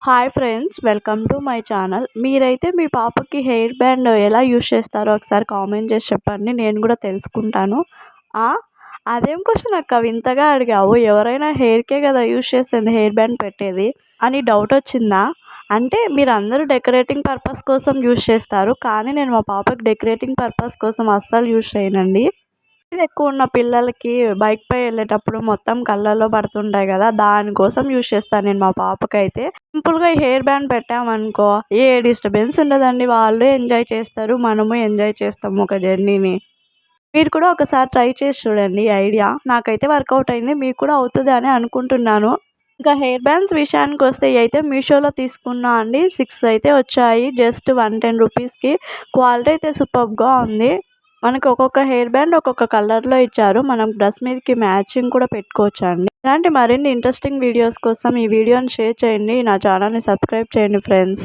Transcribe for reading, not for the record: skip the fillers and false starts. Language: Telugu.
Hi friends, welcome to my channel. మీరైతే మీ పాపకి హెయిర్ బ్యాండ్ ఎలా యూజ్ చేస్తారో ఒకసారి కామెంట్ చేసి చెప్పండి. నేను కూడా తెలుసుకుంటాను. ఆ అదేం క్వశ్చన్ అక్క, వింతగా అడిగావు? ఎవరైనా హెయిర్కే కదా యూజ్ చేసేది, హెయిర్ బ్యాండ్ పెట్టేది అని డౌట్ వచ్చిందా? అంటే మీరందరూ డెకరేటింగ్ పర్పస్ కోసం యూజ్ చేస్తారు, కానీ నేను మా పాపకి డెకరేటింగ్ పర్పస్ కోసం అస్సలు యూజ్ చేయనండి. ఎక్కువ ఉన్న పిల్లలకి బైక్‌పై వెళ్ళేటప్పుడు మొత్తం కళ్ళల్లో పడుతుంటాయి కదా! దానికోసం యూజ్ చేస్తాను నేను మా పాపకైతే. సింపుల్‌గా ఈ హెయిర్ బ్యాండ్ పెట్టామనుకో ఏ డిస్టర్బెన్స్ ఉండదండి. వాళ్ళు ఎంజాయ్ చేస్తారు, మనము ఎంజాయ్ చేస్తాము ఒక జర్నీని. మీరు కూడా ఒకసారి ట్రై చేసి చూడండి ఈ ఐడియా. నాకైతే వర్కౌట్ అయింది. మీకు కూడా అవుతది అని అనుకుంటున్నాను. ఇంకా హెయిర్ బ్యాండ్స్ విషయానికొస్తే ఇయైతే మీషోలో తీసుకున్నా అండి. 6 అయితే వచ్చాయి. జస్ట్ 110 రూపీస్‌కి. క్వాలిటీ అయితే సూపర్బ్‌గా ఉంది. మనకి ఒక్కొక్క హెయిర్ బ్యాండ్ ఒక్కొక్క కలర్‌లో ఇచ్చారు. మనం డ్రెస్ మీదకి మ్యాచింగ్ కూడా పెట్టుకోవచ్చండి. ఇలాంటి మరిన్ని ఇంట్రెస్టింగ్ వీడియోస్ కోసం ఈ వీడియోని షేర్ చేయండి. నా ఛానల్‌ని సబ్స్క్రైబ్ చేయండి ఫ్రెండ్స్.